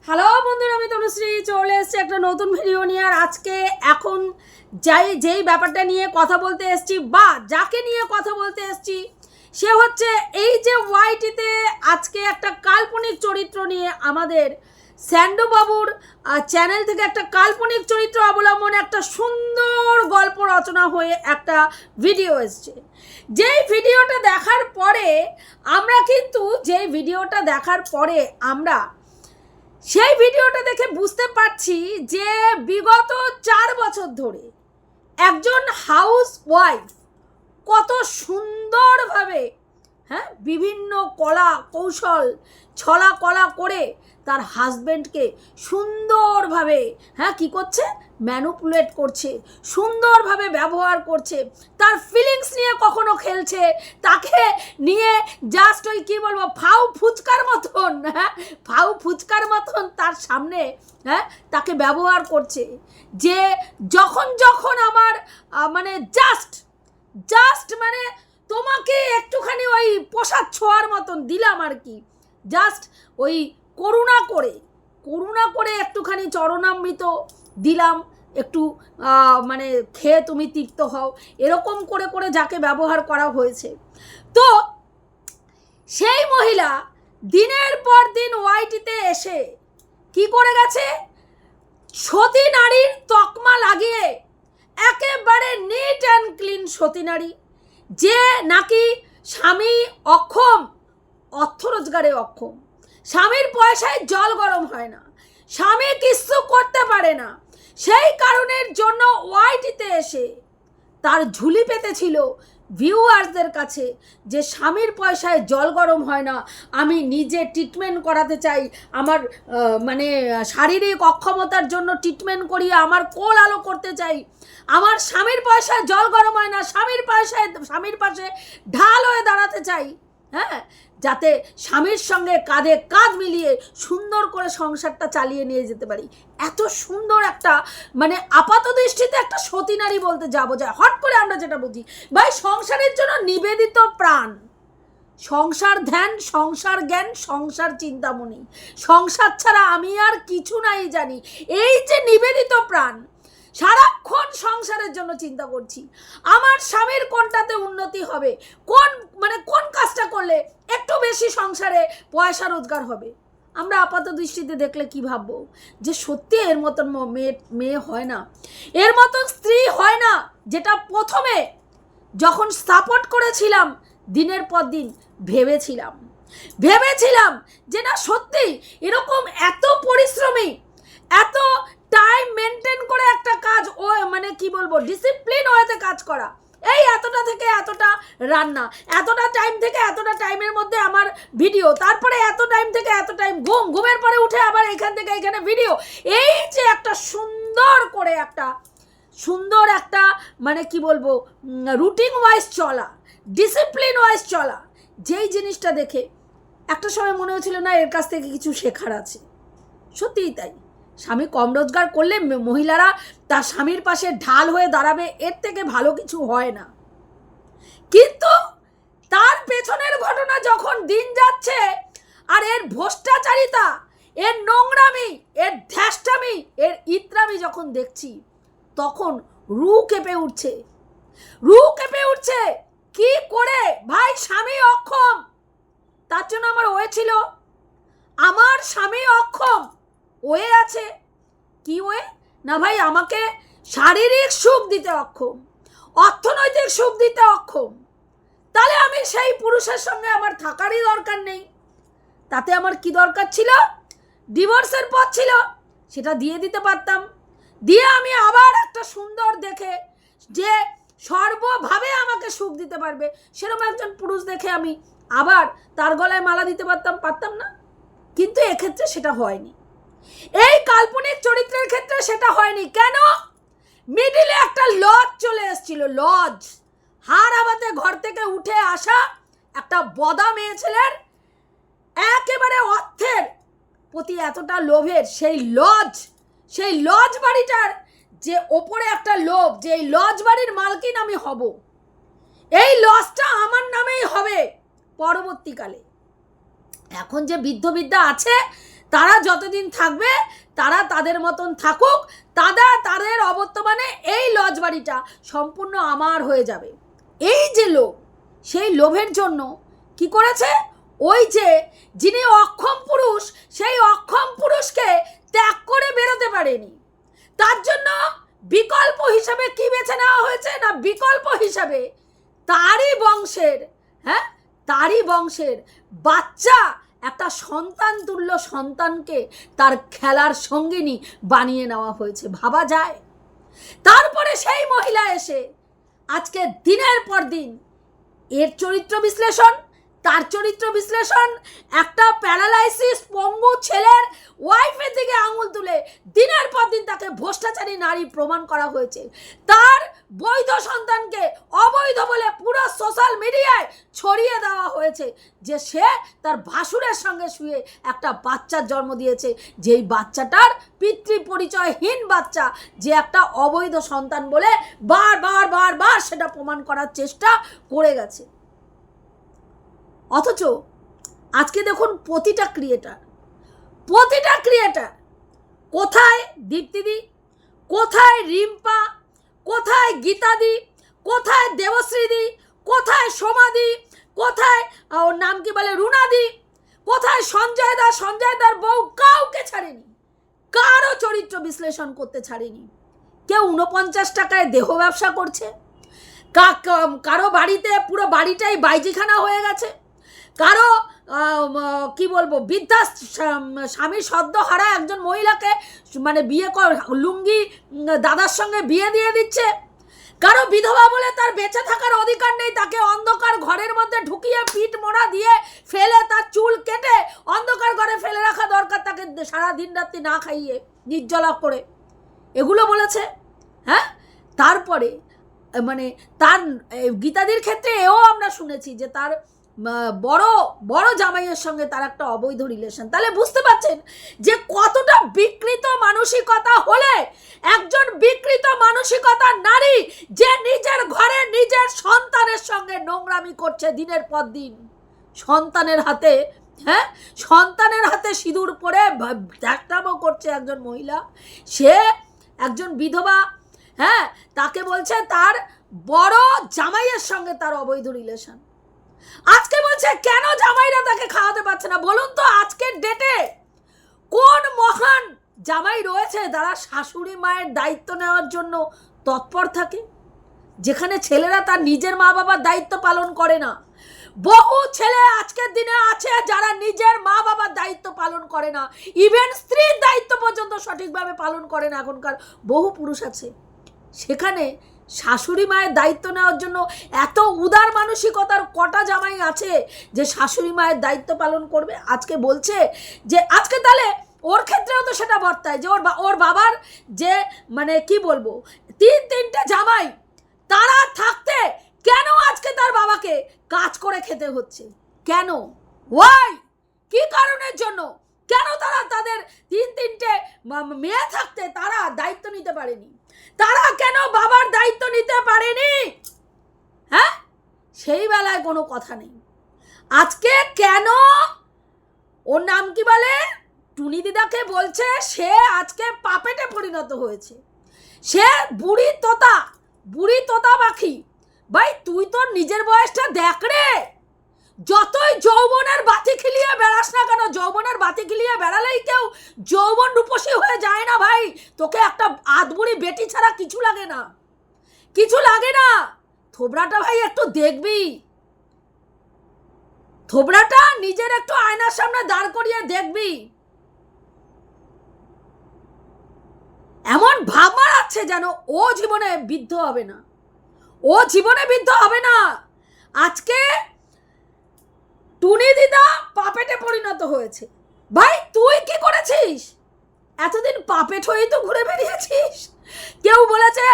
Hello বন্ধুরা, আমি তনুশ্রী চলে এসেছি একটা নতুন ভিডিও নিয়ে। আর আজকে এখন যেই ব্যাপারটা নিয়ে কথা বলতে এসেছি বা যাকে নিয়ে কথা বলতে এসেছি সে হচ্ছে এই যে ওয়াইটিতে আজকে একটা কাল্পনিক চরিত্র নিয়ে আমাদের স্যান্ডো বাবুর চ্যানেল থেকে একটা কাল্পনিক চরিত্র অবলম্বনে একটা সুন্দর গল্প রচনা হয়ে একটা ভিডিও এসছে। যেই ভিডিওটা দেখার পরে আমরা সেই ভিডিওটা দেখে বুঝতে পারছি যে বিগত 4 বছর ধরে একজন হাউস ওয়াইফ কত সুন্দরভাবে বিভিন্ন কলা কৌশল ছলা কলা করে তার হাজবেন্ডকে সুন্দরভাবে কি করছে, ম্যানুপুলেট করছে, সুন্দরভাবে ব্যবহার করছে, তার ফিলিংস নিয়ে কখনো খেলছে, তাকে নিয়ে জাস্ট ওই কী বলবো ফাউ ফুচকার মতন তার সামনে তাকে ব্যবহার করছে। যে যখন আমার মানে জাস্ট মানে তোমাকে একটুখানি ওই পোশাক ছোঁয়ার মতন দিলাম আর কি, জাস্ট ওই করুণা করে একটুখানি চরণামৃত দিলাম, একটু মানে খেয়ে তুমি তৃপ্ত হও, এরকম করে যাকে ব্যবহার করা হয়েছে। তো সেই মহিলা দিনের পর দিন ওয়াইটিতে এসে কি করে গেছে, সতী নারীর তকমা লাগিয়ে একেবারে নিট অ্যান্ড ক্লিন সতী নারী, যে নাকি স্বামী অক্ষম, অর্থ রোজগারে অক্ষম, স্বামীর পয়সায় জল গরম হয় না, স্বামী কিছু করতে পারে না, সেই কারণের জন্য ওয়াইটিতে এসে তার ঝুলি পেতেছিল ভিউয়ার্সদের কাছে যে স্বামীর পয়সায় জল গরম হয় না, আমি নিজে ট্রিটমেন্ট করাতে চাই, আমার মানে শারীরিক অক্ষমতার জন্য ট্রিটমেন্ট করিয়ে আমার কোল আলো করতে চাই, আমার স্বামীর পয়সায় জল গরম হয় না, স্বামীর পাশে ঢাল হয়ে দাঁড়াতে চাই, যাতে স্বামীর সঙ্গে কাঁধে কাঁধ মিলিয়ে সুন্দর করে সংসারটা চালিয়ে নিয়ে যেতে পারি। এত সুন্দর একটা মানে আপাত দৃষ্টিতে একটা সতী নারী বলতে যাবো যায়, হট করে আমরা যেটা বুঝি ভাই সংসারের জন্য নিবেদিত প্রাণ, সংসার ধ্যান, সংসার জ্ঞান, সংসার চিন্তামণি, সংসার ছাড়া আমি আর কিছু নাই জানি, এই যে নিবেদিত প্রাণ, সারাক্ষণ সংসারের জন্য চিন্তা করছি, আমার স্বামীর কোনটাতে উন্নতি হবে, কোন কাজটা করলে একটু বেশি সংসারে পয়সা রোজগার হবে। আমরা আপাত দৃষ্টিতে দেখলে কি ভাববো যে সত্যি এর মতন মেয়ে হয় না, এর মতন স্ত্রী হয় না, যেটা প্রথমে যখন সাপোর্ট করেছিলাম দিনের পর দিন ভেবেছিলাম যে না সত্যি এরকম এত পরিশ্রমী, এত টাইম মেনটেন করে একটা কাজ, ও মানে কি বলবো ডিসিপ্লিন হয়েতে কাজ করা, এই এতটা থেকে এতটা রান্না, এতটা টাইম থেকে এতটা টাইমের মধ্যে আমার ভিডিও, তারপরে এত টাইম থেকে এত টাইম ঘুমের পরে উঠে আবার এখান থেকে এখানে ভিডিও, এই যে একটা সুন্দর একটা মানে কি বলবো রুটিন ওয়াইজ চলা, ডিসিপ্লিন ওয়াইজ চলা, যেই জিনিসটা দেখে একটা সময় মনে হচ্ছিল না এর কাছ থেকে কিছু শেখার আছে। সত্যিই তাই, স্বামী কম রোজগার করলে মহিলারা তার স্বামীর পাশে ঢাল হয়ে দাঁড়াবে, এর থেকে ভালো কিছু হয় না। কিন্তু তার পেছনের ঘটনা যখন দিন যাচ্ছে আর এর ভ্রষ্টাচারিতা, এর নোংরামি, এর ধ্যাষ্টামি, এর ইত্রামি যখন দেখছি, তখন রু কেঁপে উঠছে। কি করে ভাই, স্বামী অক্ষম, তার জন্য আমার হয়েছিল, আমার স্বামী অক্ষম, ওয়ে আছে কি ওয়ে না ভাই, আমাকে শারীরিক সুখ দিতে অক্ষম, অর্থনৈতিক সুখ দিতে অক্ষম, তাহলে আমি সেই পুরুষের সঙ্গে আমার থাকারই দরকার নেই। তাতে আমার কি দরকার ছিল, ডিভোর্সের পথ ছিল, সেটা দিয়ে দিতে পারতাম, দিয়ে আমি আবার একটা সুন্দর দেখে যে সর্বভাবে আমাকে সুখ দিতে পারবে সেরকম একজন পুরুষ দেখে আমি আবার তার গলায় মালা দিতে পারতাম না। কিন্তু এক্ষেত্রে সেটা হয়নি, এই কাল্পনিক চরিত্রের ক্ষেত্রে সেটা হয়নি। কেন? মিডিলে একটা লজ চলে এসেছিল, লজ, হারাবাতে ঘর থেকে উঠে আসা একটা বদা মেয়ে ছেলের একেবারে অর্থের প্রতি এতটা লোভের, সেই লজ বাড়িটার যে ওপরে একটা লোভ, যে এই লজ বাড়ির মালকিন আমি হব, এই লজটা আমার নামেই হবে পরবর্তীকালে। এখন যে বৃদ্ধ বিদ্যা আছে তারা যতদিন থাকবে তারা তাদের মতন থাকুক, তাদের অবর্তমানে এই লজ বাড়িটা সম্পূর্ণ আমার হয়ে যাবে। এই যে লোভ, সেই লোভের জন্য কি করেছে, ওই যে যিনি অক্ষম পুরুষ, সেই অক্ষম পুরুষকে ত্যাগ করে বেরোতে পারেনি, তার জন্য বিকল্প হিসাবে কি বেছে নেওয়া হয়েছে না, বিকল্প হিসাবে তারই বংশের বাচ্চা, একটা সন্তান তুল্য সন্তানকে তার খেলার সঙ্গিনী বানিয়ে নেওয়া হয়েছে। ভাবা যায়? তারপরে সেই মহিলা এসে আজকে দিনের পর দিন এর চরিত্র বিশ্লেষণ, তার চরিত্র বিশ্লেষণ, একটা প্যারালাইসিস পঙ্গু ছেলের ওয়াইফের দিকে আঙুল তুলে দিনের পর দিন তাকে ভ্রষ্টাচারী নারী প্রমাণ করা হয়েছে। তার বৈধ সন্তানকে অবৈধ বলে পুরো সোশ্যাল মিডিয়ায় ছড়িয়ে দেওয়া হয়েছে যে সে তার ভাসুরের সঙ্গে শুয়ে একটা বাচ্চার জন্ম দিয়েছে, যেই বাচ্চাটার পিতৃ পরিচয়হীন বাচ্চা, যে একটা অবৈধ সন্তান বলে বারবার সেটা প্রমাণ করার চেষ্টা করে গেছে। অথচ আজকে দেখুন প্রতিটা ক্রিয়েটার, কোথায় দীপ্তিদি, কোথায় রিম্পা, কোথায় গীতাদি, কোথায় দেবশ্রীদি, কোথায় সোমাদি, কোথায় ওর নাম কি বলে রুনাদি, কোথায় সঞ্জয় দার বউ, কাউকে ছাড়েনি, কারো চরিত্র বিশ্লেষণ করতে ছাড়েনি। কেউ 49 টাকায় দেহ ব্যবসা করছে, কারো বাড়িতে পুরো বাড়িটাই বাইজিখানা হয়ে গেছে, কারো কি বলবো বৃদ্ধা স্বামীর সদ্য হারা একজন মহিলাকে মানে লুঙ্গি দাদার সঙ্গে বিয়ে দিয়ে দিচ্ছে, কারো বিধবা বলে তার বেঁচে থাকার অধিকার নেই, তাকে অন্ধকার ঘরের মধ্যে ঢুকিয়ে পিঠ মোড়া দিয়ে ফেলে তার চুল কেটে অন্ধকার ঘরে ফেলে রাখা দরকার, তাকে সারা দিন রাত্রি না খাইয়ে নির্জলা করে, এগুলো বলেছে। হ্যাঁ, তারপরে মানে তার গীতাদির ক্ষেত্রে এও আমরা শুনেছি যে তার বড় জামাইয়ের সঙ্গে তার একটা অবৈধ রিলেশন। তাহলে বুঝতে পারছেন যে কতটা বিকৃত মানসিকতা হলে একজন বিকৃত মানসিকতার নারী, যে নিজের ঘরে নিজের সন্তানের সঙ্গে নোংরামি করছে দিনের পর দিন, সন্তানের হাতে সিঁদুর পরে ত্যাগটামো করছে একজন মহিলা, সে একজন বিধবা, হ্যাঁ, তাকে বলছে তার বড় জামাইয়ের সঙ্গে তার অবৈধ রিলেশন। আজকে বলছে কেন জামাইরা তাকে খাওয়াতে পারছে না? বলুন তো আজকের ডেটে কোন মহান জামাই রয়েছে যারা শাশুড়ি মায়ের দায়িত্ব নেওয়ার জন্য তৎপর থাকে, যেখানে ছেলেরা তার নিজের মা বাবার দায়িত্ব পালন করে না? বহু ছেলে আজকের দিনে আছে যারা নিজের মা বাবার দায়িত্ব পালন করে না, ইভেন স্ত্রীর দায়িত্ব পর্যন্ত সঠিকভাবে পালন করে না। এখনকার বহু পুরুষ আছে, সেখানে শাশুড়ি মায়ের দায়িত্ব নেওয়ার জন্য এত উদার মানসিকতার কটা জামাই আছে যে শাশুড়ি মায়ের দায়িত্ব পালন করবে? আজকে বলছে যে আজকে তাহলে ওর ক্ষেত্রেও তো সেটা বর্তায় যে ওর বাবার যে মানে কি বলবো 3-3টে জামাই, তারা থাকতে কেন আজকে তার বাবাকে কাজ করে খেতে হচ্ছে? কেন? ওয়াই? কি কারণের জন্য? কেন তারা তাদের 3-3টে মেয়ে থাকতে তারা দায়িত্ব নিতে পারেনি? তারা কেন বাবার দায়িত্ব নিতে পারেনি? হ্যাঁ, সেই বেলায় কোনো কথা নেই। আজকে কেন ওর নাম কি বলে টুনি দিদাকে বলছে সে আজকে পাপেটে পরিণত হয়েছে, সে বুড়ি তোতা পাখি। ভাই তুই তোর নিজের বয়সটা দেখ রে, যতই যৌবনের বাতি খিলিয়ে বেড়াস না কেন, যৌবনের বাতি খিলিয়ে বেড়ালেই কেউ যৌবন রূপসী হয়ে যায় না ভাই। তোকে একটা আধবুড়ি বেটি ছাড়া কিছু লাগে না। থোবড়াটা ভাই একটু দেখবি, থোবড়াটা নিজের একটু আয়নার সামনে দাঁড় করিয়ে দেখবি। এমন ভাব মারাচ্ছে যেন ও জীবনে বিদ্ধ হবে না। আজকে টুনি দিদা পাপেটে পরিণত হয়েছে। ভাই তুই কি করেছিস? এতদিন পাপেট হয়েই তো ঘুরে বেরিয়েছিস। কেউ বলেছে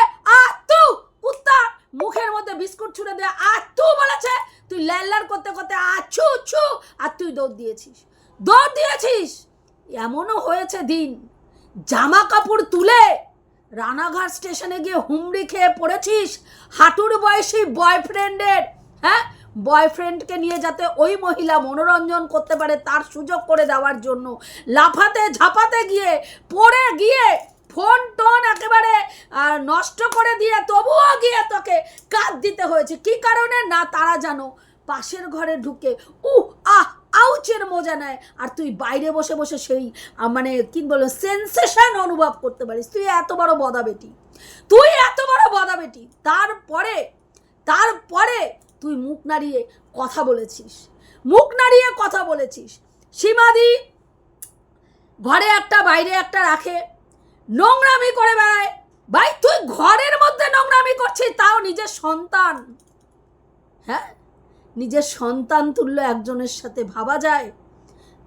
তু কুত্তা, মুখের মধ্যে বিস্কুট ছুঁড়ে দে, তু বলেছে তুই ল্যাল্লার করতে করতে ছু ছু, আর তুই দৌড় দিয়েছিস। এমনও হয়েছে দিন জামা কাপড় তুলে রানাঘাট স্টেশনে গিয়ে হুমড়ি খেয়ে পড়েছিস হাঁটুর বয়সী বয়ফ্রেন্ডের বয়ফ্রেন্ডকে নিয়ে যাতে ওই মহিলা মনোরঞ্জন করতে পারে তার সুযোগ করে দেওয়ার জন্য লাফাতে ঝাপাতে গিয়ে পড়ে গিয়ে ফোন টোন একেবারে নষ্ট করে দিয়ে তবুও গিয়ে তোকে কাঁদ দিতে হয়েছে। কি কারণে? না তারা জানো পাশের ঘরে ঢুকে আউচের মজা নেয়, আর তুই বাইরে বসে বসে সেই মানে কি বলো সেন্সেশন অনুভব করতে পারিস। তুই এত বড় বদা বেটি, তুই এত বড় বদা বেটি, তারপরে তুই মুখ নাড়িয়ে কথা বলেছিস। সীমাদি ঘরে একটা বাইরে একটা রাখে, নোংরামি করে বেড়ায়। ভাই তুই ঘরের মধ্যে নোংরামি করছিস, তাও নিজের সন্তান, হ্যাঁ নিজের সন্তান তুল্য একজনের সাথে ভাবা যায়?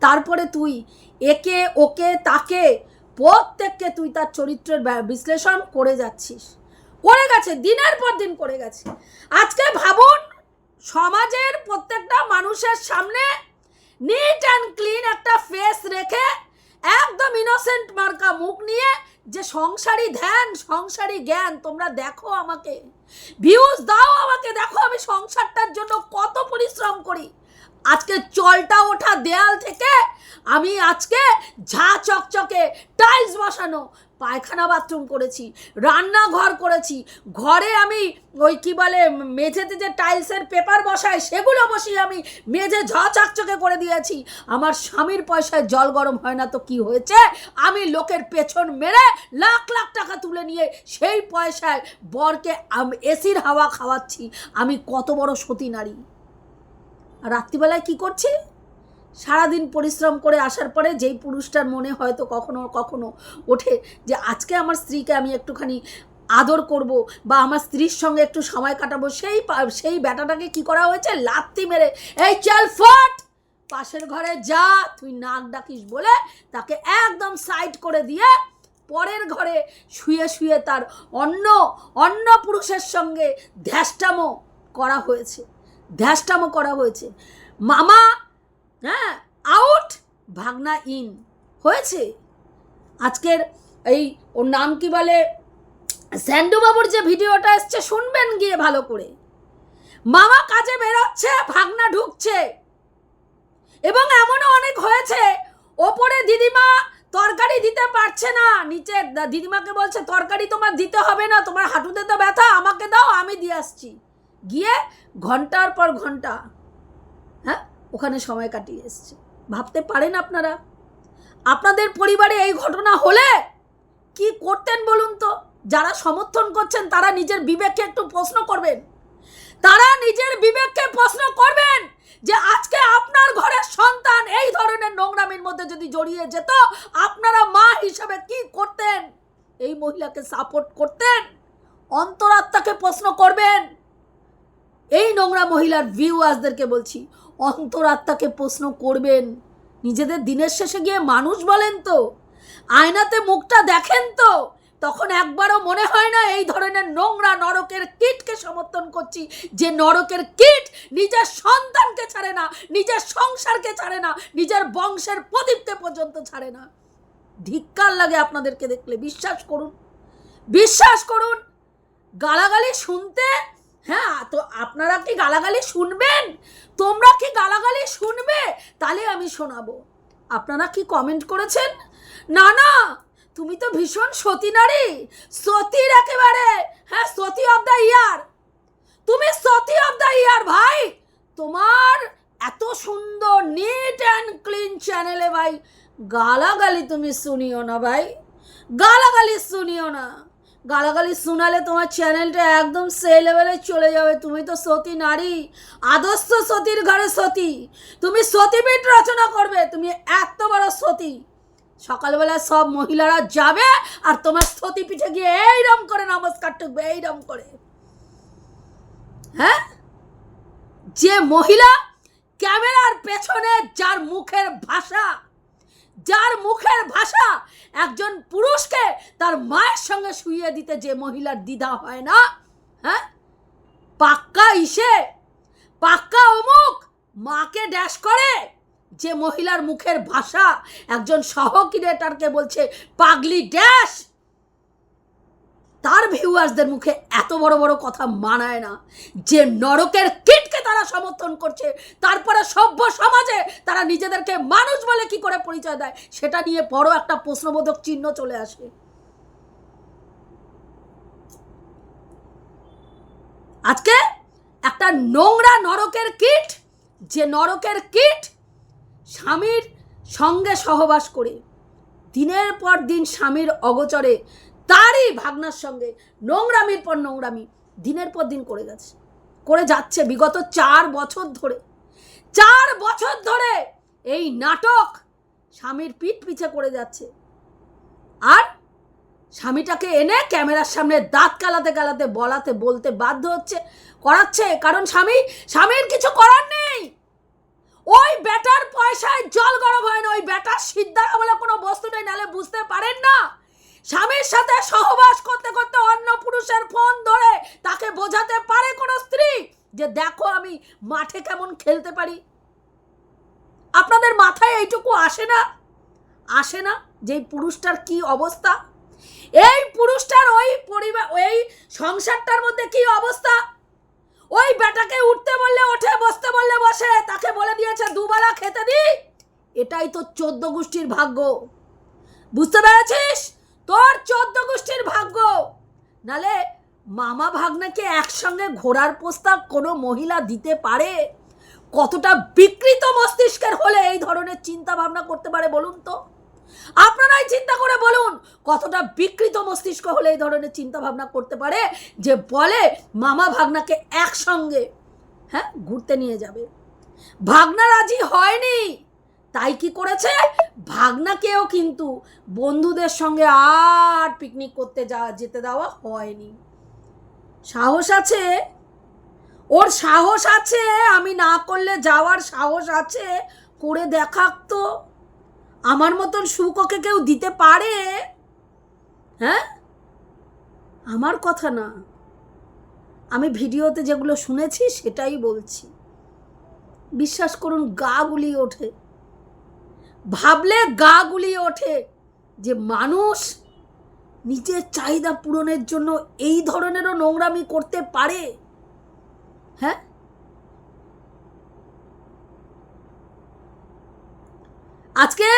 তারপরে তুই একে ওকে তাকে প্রত্যেককে তুই তার চরিত্রের বিশ্লেষণ করে গেছে, দিনের পর দিন করে গেছে। আজকে ভাবুন, সমাজের প্রত্যেকটা মানুষের সামনে নিট অ্যান্ড ক্লিন একটা ফেস রেখে একদম ইনোসেন্ট মার্কা মুখ নিয়ে যে সংসারী ধ্যান সংসারী জ্ঞান, তোমরা দেখো আমাকে, ভিউজ দাও আমাকে, দেখো আমি সংসারটার জন্য কত পরিশ্রম করি। আজকে চলটা ওঠা দেয়াল থেকে আমি আজকে ঝা চকচকে টাইলস বসানো পায়খানা বাথরুম করেছি, রান্নাঘর করেছি, ঘরে আমি ওই কি বলে মেঝেতে যে টাইলসের পেপার বসায় সেগুলো বসিয়ে আমি মেঝে ঝা চকচকে করে দিয়েছি। আমার স্বামীর পয়সায় জল গরম হয় না তো কি হয়েছে? আমি লোকের পেছন মেরে লাখ লাখ টাকা তুলে নিয়ে সেই পয়সায় বরকে এসির হাওয়া খাওয়াচ্ছি। আমি কত বড় সতী নারী। রাত্রিবেলায় কি করছি? সারাদিন পরিশ্রম করে আসার পরে যেই পুরুষটার মনে হয়তো কখনো কখনো ওঠে যে আজকে আমার স্ত্রীকে আমি একটুখানি আদর করব বা আমার স্ত্রীর সঙ্গে একটু সময় কাটাবো, সেই ব্যাটাটাকে কি করা হয়েছে? লাত্তি মেরে এই চল ফট পাশের ঘরে যা, তুই নাক ডাকিস বলে তাকে একদম সাইড করে দিয়ে পরের ঘরে শুয়ে শুয়ে তার অন্য পুরুষের সঙ্গে ধ্যাষ্টামো করা হয়েছে। মামা হ্যাঁ আউট, ভাগনা ইন হয়েছে। আজকের এই ওর নাম কি বলে স্যান্ডুবাবুর যে ভিডিওটা এসছে শুনবেন গিয়ে ভালো করে। মামা কাজে বেরোচ্ছে, ভাগনা ঢুকছে, এবং এমনও অনেক হয়েছে ওপরে দিদিমা তরকারি দিতে পারছে না, নিচে দিদিমাকে বলছে তরকারি তোমার দিতে হবে না, তোমার হাঁটুতে তো ব্যথা, আমাকে দাও আমি দিয়ে আসছি। গিয়ে ঘন্টার পর ঘন্টা হ্যাঁ ওখানে সময় কাটিয়ে এসছে। ভাবতে পারেন আপনারা আপনাদের পরিবারে এই ঘটনা হলে কি করতেন বলুন তো? যারা সমর্থন করছেন তারা নিজের বিবেককে একটু প্রশ্ন করবেন, যে আজকে আপনার ঘরের সন্তান এই ধরনের নোংরামির মধ্যে যদি জড়িয়ে যেত আপনারা মা হিসেবে কি করতেন? এই মহিলাকে সাপোর্ট করতেন? অন্তরাত্মাকে প্রশ্ন করবেন। এই নোংরা মহিলার ভিউয়ার্সদেরকে বলছি, অন্তরাত্মাকে প্রশ্ন করবেন। নিজেদের দিনের শেষে গিয়ে মানুষ বলেন তো, আয়নাতে মুখটা দেখেন তো, তখন একবারও মনে হয় না এই ধরনের নোংরা নরকের কীটকে সমর্থন করছি, যে নরকের কীট নিজের সন্তানকে ছাড়ে না, নিজের সংসারকে ছাড়ে না, নিজের বংশের প্রদীপকে পর্যন্ত ছাড়ে না। ধিক্কার লাগে আপনাদেরকে দেখলে। বিশ্বাস করুন গালাগালি শুনতে, হ্যাঁ তো আপনারা কি গালাগালি শুনবেন? তোমরা কি গালাগালি শুনবে? তাহলে আমি শোনাবো। আপনারা কি কমেন্ট করেছেন? না তুমি তো ভীষণ সতী নারী, সতীর একেবারে, হ্যাঁ সতী অফ দ্য ইয়ার, তুমি সতী অফ দ্য ইয়ার। ভাই তোমার এত সুন্দর নিট অ্যান্ড ক্লিন চ্যানেলে ভাই গালাগালি তুমি শুনিও না, ভাই গালাগালি শুনিও না। গালাগালি শোনালে তোমার চ্যানেলটা একদম সেই লেভেলে চলে যাবে। তুমি তো সতী নারী, আদর্শ সতীর ঘরে সতী, তুমি সতীপীঠ রচনা করবে, তুমি এত বড় সতী। সকালবেলা সব মহিলারা যাবে আর তোমার সতীপীঠে গিয়ে এইরম করে নমস্কার টুকবে, এইরম করে। হ্যাঁ, যে মহিলা ক্যামেরার পেছনে যার মুখের ভাষা একজন পুরুষকে তার মায়ের সঙ্গে শুইয়ে দিতে যে মহিলার দ্বিধা হয় না, হ্যাঁ পাক্কা অমুক মাকে ড্যাশ করে, যে মহিলার মুখের ভাষা একজন সহ ক্রিয়েটারকে বলছে পাগলি ড্যাশ, তার ভিউয়ার্সদের মুখে এত বড় বড় কথা মানায় না যে নরকের কীটকে তারা সমর্থন করছে, তারপরে সভ্য সমাজে তারা নিজেদেরকে মানুষ বলে কি করে পরিচয় দেয়, সেটা নিয়ে বড় একটা প্রশ্নবোধক চিহ্ন চলে আসে। আজকে একটা নোংরা নরকের কীট, যে নরকের কীট স্বামীর সঙ্গে সহবাস করে দিনের পর দিন স্বামীর অগোচরে তারই ভাগনার সঙ্গে নোংরামির পর নোংরামি দিনের পর দিন করে যাচ্ছে বিগত 4 বছর ধরে। 4 বছর ধরে এই নাটক স্বামীর পিঠ পিছে করে যাচ্ছে, আর স্বামীটাকে এনে ক্যামেরার সামনে দাঁত কালাতে কালাতে বলতে বাধ্য করাচ্ছে, কারণ স্বামীর কিছু করার নেই। ওই বেটার পয়সায় জল গরম হয় না, ওই বেটার সিদ্ধারা বলে কোনো বস্তু নেই, নালে বুঝতে পারেন না স্বামীর সাথে সহবাস করতে করতে অন্য পুরুষের ফোন ধরে তাকে বোঝাতে পারে কোনো স্ত্রী যে দেখো আমি মাঠে কেমন খেলতে পারি। আপনাদের মাথায় এইটুকু আসে না যে পুরুষটার কি অবস্থা, এই পুরুষটার ওই পরিবার ওই সংসারটার মধ্যে কি অবস্থা। ওই বেটাকে উঠতে বললে ওঠে, বসতে বললে বসে, তাকে বলে দিয়েছে দুবেলা খেতে দি। এটাই তো 14 গোষ্ঠীর ভাগ্য, বুঝতে পেরেছিস? তোর 14 গোষ্ঠীর ভাগ্য। নালে মামা ভাগ্নাকে একসঙ্গে ঘোরার প্রস্তাব কোনো মহিলা দিতে পারে? কতটা বিকৃত মস্তিষ্কের হলে এই ধরনের চিন্তা ভাবনা করতে পারে বলুন তো? আপনারাই চিন্তা করে বলুন, কতটা বিকৃত মস্তিষ্ক হলে এই ধরনের চিন্তা ভাবনা করতে পারে যে বলে মামা ভাগনাকে একসঙ্গে ঘুরতে নিয়ে যাবে। ভাগনা রাজি হয়নি, তাই কি করেছে, ভাগনাকেও কিন্তু বন্ধুদের সঙ্গে আর পিকনিক করতে যেতে দেওয়া হয়নি। সাহস আছে, ওর সাহস আছে, আমি না করলে যাওয়ার সাহস আছে, করে দেখাক তো। আমার মতন সুখকে কেউ দিতে পারে? আমার কথা না, আমি ভিডিওতে যেগুলো শুনেছি সেটাই বলছি। বিশ্বাস করুন গা গুলিয়ে ওঠে, ভাবলে গা গুলিয়ে ওঠে যে মানুষ নিজের চাহিদা পূরণের জন্য এই ধরনেরও নোংরামি করতে পারে। আজকে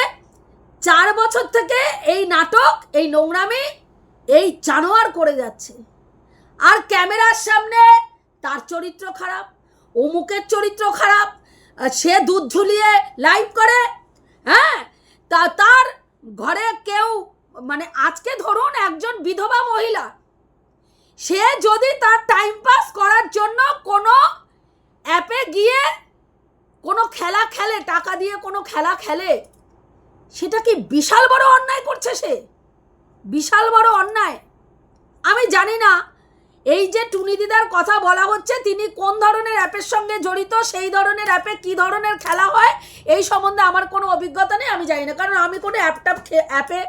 4 বছর থেকে এই নাটক, এই নোংরামি, এই জানোয়ার করে যাচ্ছে। আর ক্যামেরার সামনে তার চরিত্র খারাপ, অমুকের চরিত্র খারাপ, সে দুধ ঝুলিয়ে লাইভ করে। তার ঘরে কেউ আজকে ধরুন একজন বিধবা মহিলা, সে যদি তার টাইম পাস করার জন্য কোনো অ্যাপে গিয়ে কোনো খেলা খেলে, টাকা দিয়ে কোনো খেলা খেলে, সেটা কি বিশাল বড় অন্যায় করছে? সে বিশাল বড় অন্যায়। আমি জানি না এই যে টুনি দিদার কথা বলা হচ্ছে, তিনি কোন ধরনের অ্যাপের সঙ্গে জড়িত, সেই ধরনের অ্যাপে কি ধরনের খেলা হয় এই সম্বন্ধে আমার কোনো অভিজ্ঞতা নেই, আমি জানি না। কারণ আমি কোনো অ্যাপে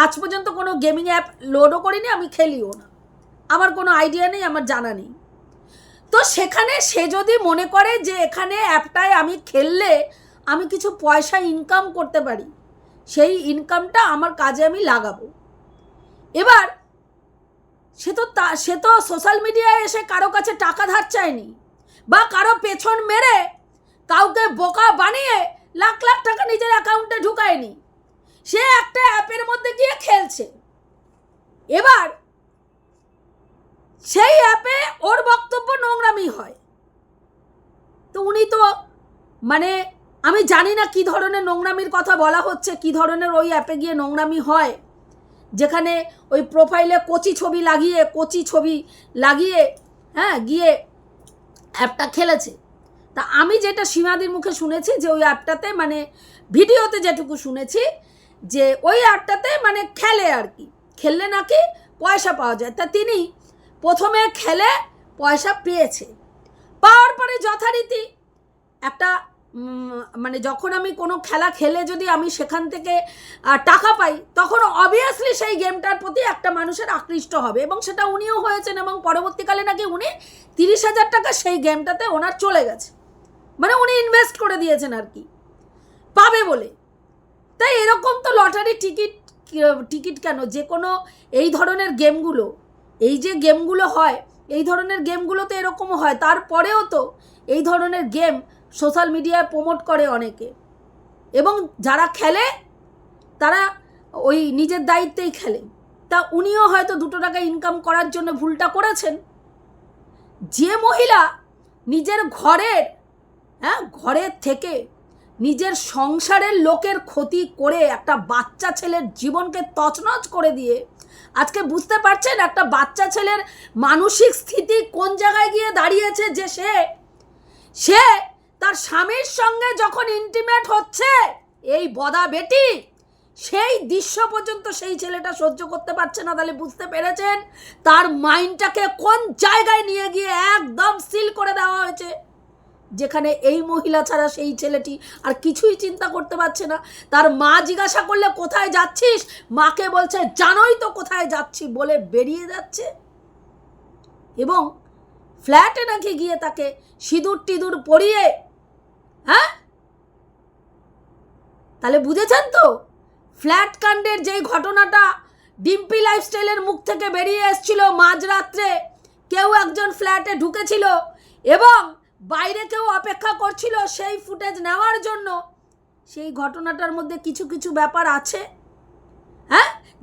আজ পর্যন্ত কোনো গেমিং অ্যাপ লোডও করিনি, আমি খেলিও না, আমার কোনো আইডিয়া নেই, আমার জানা নেই। তো সেখানে সে যদি মনে করে যে এখানে অ্যাপটায় আমি খেললে আমি কিছু পয়সা ইনকাম করতে পারি, সেই ইনকামটা আমার কাজে আমি লাগাবো। এবার সে তো সোশ্যাল মিডিয়ায় এসে কারো কাছে টাকা ধার চায়নি, বা কারো পেছন মেরে কাউকে বোকা বানিয়ে লাখ লাখ টাকা নিজের অ্যাকাউন্টে ঢুকায়নি। সে একটা অ্যাপের মধ্যে গিয়ে খেলছে। এবার সেই অ্যাপে ওর বক্তব্য নোংরামি হয়। তো উনি তো আমি জানি না কি ধরনের নোংরামির কথা বলা হচ্ছে, কি ধরনের ওই অ্যাপে গিয়ে নোংরামি হয়, যেখানে ওই প্রোফাইলে কচি ছবি লাগিয়ে গিয়ে অ্যাপটা খেলেছে। তা আমি যেটা সীমাদির মুখে শুনেছি যে ওই অ্যাপটাতে ভিডিওতে যেটুকু শুনেছি যে ওই অ্যাপটাতে খেলে আর কি, খেললে নাকি পয়সা পাওয়া যায়। তা তিনি প্রথমে খেলে পয়সা পেয়েছে, পাওয়ার পরে যথারীতি একটা যখন আমি কোনো খেলা খেলে যদি আমি সেখান থেকে টাকা পাই, তখন অবভিয়াসলি সেই গেমটার প্রতি একটা মানুষের আকৃষ্ট হবে, এবং সেটা উনিও হয়েছেন। এবং পরবর্তীকালে নাকি উনি 30,000 টাকা সেই গেমটাতে ওনার চলে গেছে, উনি ইনভেস্ট করে দিয়েছেন আর কি, পাবে বলে। তাই এরকম তো লটারি টিকিট কেন, যে কোনো এই ধরনের গেমগুলো এই যে গেমগুলো হয়, এই ধরনের গেমগুলো তো এরকমও হয়, তারপরেও তো এই ধরনের গেম সোশ্যাল মিডিয়ায় প্রমোট করে অনেকে, এবং যারা খেলে তারা ওই নিজের দায়িত্বেই খেলে। তা উনিও হয়তো 2 টাকা ইনকাম করার জন্য ভুলটা করেছেন। যে মহিলা নিজের ঘরের থেকে নিজের সংসারের লোকের ক্ষতি করে একটা বাচ্চা ছেলের জীবনকে তছনছ করে দিয়ে, আজকে বুঝতে পারছেন একটা বাচ্চা ছেলের মানসিক স্থিতি কোন জায়গায় গিয়ে দাঁড়িয়েছে, যে সে তার স্বামীর সঙ্গে যখন ইন্টিমেট হচ্ছে এই বদা বেটি, সেই দৃশ্য পর্যন্ত সেই ছেলেটা সহ্য করতে পারছে না। তাহলে বুঝতে পেরেছেন তার মাইন্ডটাকে কোন জায়গায় নিয়ে গিয়ে একদম সিল করে দেওয়া হয়েছে, যেখানে এই মহিলা ছাড়া সেই ছেলেটি আর কিছুই চিন্তা করতে পারছে না। তার মা জিজ্ঞাসা করলে কোথায় যাচ্ছিস, মাকে বলছে জানোই তো কোথায় যাচ্ছি বলে বেরিয়ে যাচ্ছে, এবং ফ্ল্যাটে নাকি গিয়ে তাকে সিঁদুর টিঁদুর পরিয়ে, তাহলে বুঝেছেন তো ফ্ল্যাট কাণ্ডের যেই ঘটনাটা ডিম্পি লাইফস্টাইলের মুখ থেকে বেরিয়ে এসেছিল, মাঝরাত্রে কেউ একজন ফ্ল্যাটে ঢুকেছিল এবং বাইরে কেউ অপেক্ষা করছিল সেই ফুটেজ নেওয়ার জন্য, সেই ঘটনাটার মধ্যে কিছু কিছু ব্যাপার আছে,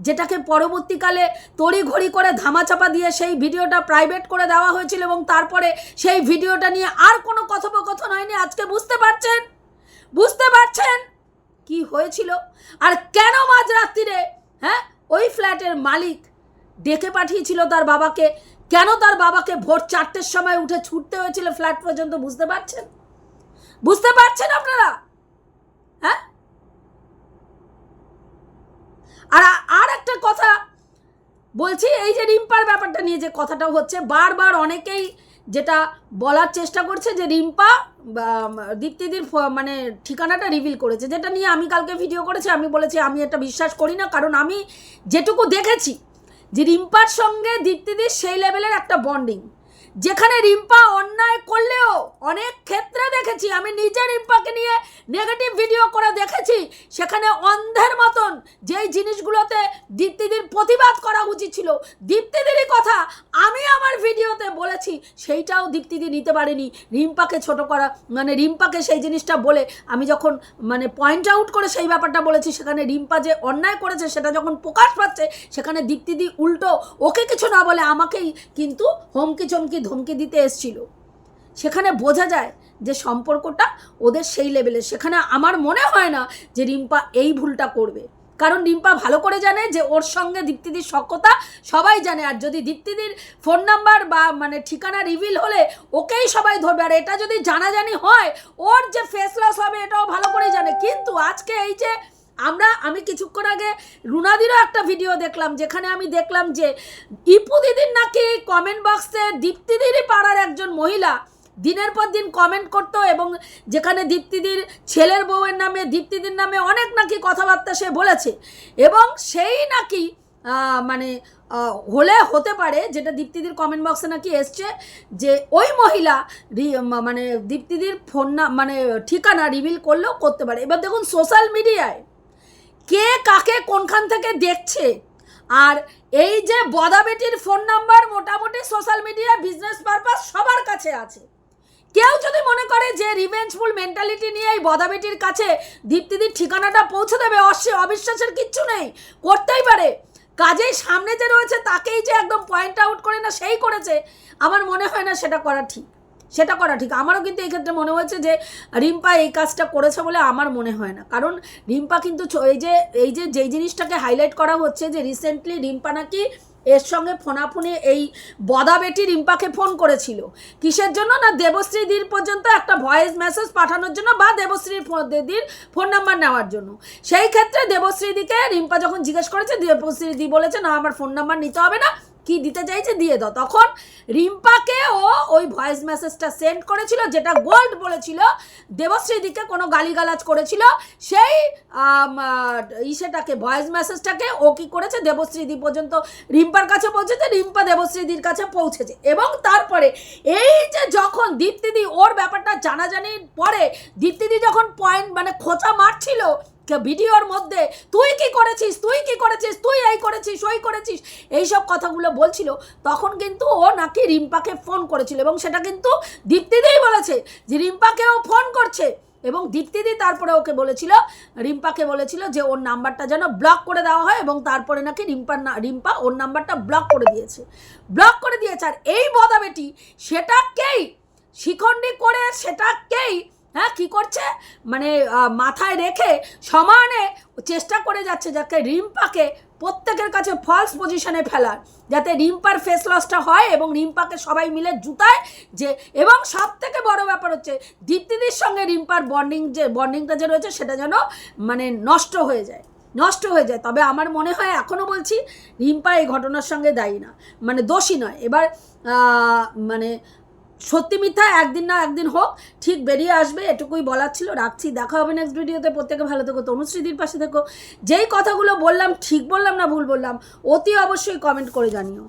যেটাকে পরবর্তীকালে তড়িঘড়ি করে ধামাচাপা দিয়ে সেই ভিডিওটা প্রাইভেট করে দেওয়া হয়েছিল, এবং তারপরে সেই ভিডিওটা নিয়ে আর কোনো কথোপকথন হয়নি। আজকে বুঝতে পারছেন কি হয়েছিল, আর কেন মাঝরাত্রিরে ওই ফ্ল্যাটের মালিক ডেকে পাঠিয়েছিল তার বাবাকে, কেন তার বাবাকে ভোর 4টের সময় উঠে ছুটতে হয়েছিল ফ্ল্যাট পর্যন্ত। বুঝতে পারছেন আপনারা? আর একটা কথা বলছি, এই যে রিম্পার ব্যাপারটা নিয়ে যে কথাটা হচ্ছে, বারবার অনেকেই যেটা বলার চেষ্টা করছে যে রিম্পা দীপ্তিদির মানে ঠিকানাটা রিভিল করেছে, যেটা নিয়ে আমি কালকে ভিডিও করেছি। আমি বলেছি আমি এটা বিশ্বাস করি না, কারণ আমি যেটুকু দেখেছি যে রিম্পার সঙ্গে দীপ্তিদির সেই লেভেলের একটা বন্ডিং, যেখানে রিম্পা অন্যায় করলেও অনেক ক্ষেত্রে দেখেছি, আমি নিজে রিম্পাকে নিয়ে নেগেটিভ ভিডিও করে দেখেছি, সেখানে অন্ধের মতন যেই জিনিসগুলোতে দীপ্তিদির প্রতিবাদ করা উচিত ছিল, দীপ্তিদিরই কথা আমি আমার ভিডিওতে বলেছি, সেইটাও দীপ্তিদি নিতে পারেনি। রিম্পাকে ছোট করা, মানে রিম্পাকে সেই জিনিসটা বলে আমি যখন মানে পয়েন্ট আউট করে সেই ব্যাপারটা বলেছি, সেখানে রিম্পা যে অন্যায় করেছে সেটা যখন প্রকাশ পাচ্ছে, সেখানে দীপ্তিদি উল্টো ওকে কিছু না বলে আমাকেই কিন্তু হুমকি চমকি ধমকি দিতে এসছিল। সেখানে বোঝা যায় যে সম্পর্কটা ওদের সেই লেভেলে। সেখানে আমার মনে হয় না যে রিম্পা এই ভুলটা করবে, কারণ রিম্পা ভালো করে জানে যে ওর সঙ্গে দীপ্তিদির সখ্যতা সবাই জানে, আর যদি দীপ্তিদির ফোন নাম্বার বা মানে ঠিকানা রিভিল হলে ওকেই সবাই ধরবে, আর এটা যদি জানাজানি হয় ওর যে ফেস লস হবে এটাও ভালো করে জানে। কিন্তু আজকে এই যে আমি কিছুক্ষণ আগে রুনাদিরও একটা ভিডিও দেখলাম, যেখানে আমি দেখলাম যে ইপু দিদির নাকি কমেন্ট বক্সে দীপ্তিদিরই পাড়ার একজন মহিলা দিনের পর দিন কমেন্ট করতো, এবং যেখানে দীপ্তিদির ছেলের বউয়ের নামে দীপ্তিদির নামে অনেক নাকি কথাবার্তা সে বলেছে, এবং সেই নাকি মানে হতে পারে, যেটা দীপ্তিদির কমেন্ট বক্সে নাকি এসছে, যে ওই মহিলা মানে দীপ্তিদির ফোন মানে ঠিকানা রিভিল করলেও করতে পারে। এবার দেখুন সোশ্যাল মিডিয়ায় কে কাকে কোনখান থেকে দেখছে, আর এই যে বদাবেটির ফোন নাম্বার মোটামুটি সোশ্যাল মিডিয়া বিজনেস পারপাস সবার কাছে আছে। কেউ যদি মনে করে যে রিভেঞ্জফুল মেন্টালিটি নিয়ে এই বদাবেটির কাছে দীপ্তিদির ঠিকানাটা পৌঁছে দেবে, অবিশ্বাসের কিচ্ছু নেই, করতেই পারে। কাজেই সামনে যে রয়েছে তাকেই যে একদম পয়েন্ট আউট করে না সেই করেছে, আমার মনে হয় না সেটা করা ঠিক। আমারও কিন্তু এই ক্ষেত্রে মনে হয়েছে যে রিম্পা এই কাজটা করেছে বলে আমার মনে হয় না, কারণ রিম্পা কিন্তু এই যে যেই জিনিসটাকে হাইলাইট করা হচ্ছে যে রিসেন্টলি রিম্পা নাকি এর সঙ্গে ফোনাফোনে এই বদাবেটি রিম্পাকে ফোন করেছিল, কিসের জন্য না দেবশ্রীদির পর্যন্ত একটা ভয়েস মেসেজ পাঠানোর জন্য বা দেবশ্রীর ফোন নাম্বার নেওয়ার জন্য। সেই ক্ষেত্রে দেবশ্রীদিকে রিম্পা যখন জিজ্ঞেস করেছে, দেবশ্রীদি বলেছে না আমার ফোন নাম্বার নিতে হবে না, কি দিতে চাইছে দিয়ে দাও। তখন রিম্পাকে ওই ভয়েস মেসেজটা সেন্ড করেছিল, যেটা গোল্ড বলেছিল, দেবশ্রীদিকে কোনো গালিগালাজ করেছিল, সেই সেটাকে ভয়েস মেসেজটাকে ও কি করেছে দেবশ্রীদি পর্যন্ত রিম্পার কাছে পৌঁছেছে, রিম্পা দেবশ্রীদির কাছে পৌঁছেছে। এবং তারপরে এই যে যখন দীপ্তিদি ওর ব্যাপারটা জানাজানির পরে দীপ্তিদি যখন পয়েন্ট মানে খোঁচা মারছিল ভিডিওর মধ্যে তুই কি করেছিস, তুই কি করেছিস, তুই এই করেছিস, ওই করেছিস, এইসব কথাগুলো বলছিল, তখন কিন্তু ও নাকি রিম্পাকে ফোন করেছিল এবং সেটা কিন্তু দীপ্তিদিই বলেছে যে রিম্পাকেও ফোন করছে এবং দীপ্তিদি তারপরে ওকে বলেছিল, রিম্পাকে বলেছিল যে ওর নাম্বারটা যেন ব্লক করে দেওয়া হয় এবং তারপরে নাকি রিম্পা ওর নাম্বারটা ব্লক করে দিয়েছে। আর এই বদাবেটি সেটাকেই শিখণ্ডী করে সেটাকেই হ্যাঁ কী করছে মানে মাথায় রেখে সমানে চেষ্টা করে যাচ্ছে যাতে রিম্পাকে প্রত্যেকের কাছে ফলস পজিশনে ফেলার, যাতে রিম্পার ফেস লসটা হয় এবং রিম্পাকে সবাই মিলে জুতায় যে, এবং সব থেকে বড় ব্যাপার হচ্ছে দীপ্তিদির সঙ্গে রিম্পার বন্ডিংটা যে রয়েছে সেটা যেন মানে নষ্ট হয়ে যায়। তবে আমার মনে হয় এখনও বলছি রিম্পা এই ঘটনার সঙ্গে দায়ী না, মানে দোষী নয়। এবার মানে সত্যি মিথ্যা একদিন না একদিন হোক ঠিক বেরিয়ে আসবে, এটুকুই বলার ছিল। রাখছি, দেখা হবে নেক্সট ভিডিওতে। প্রত্যেকে ভালো থেকো, তনুশ্রীদির পাশে থেকো। যেই কথাগুলো বললাম ঠিক বললাম না ভুল বললাম অতি অবশ্যই কমেন্ট করে জানিও।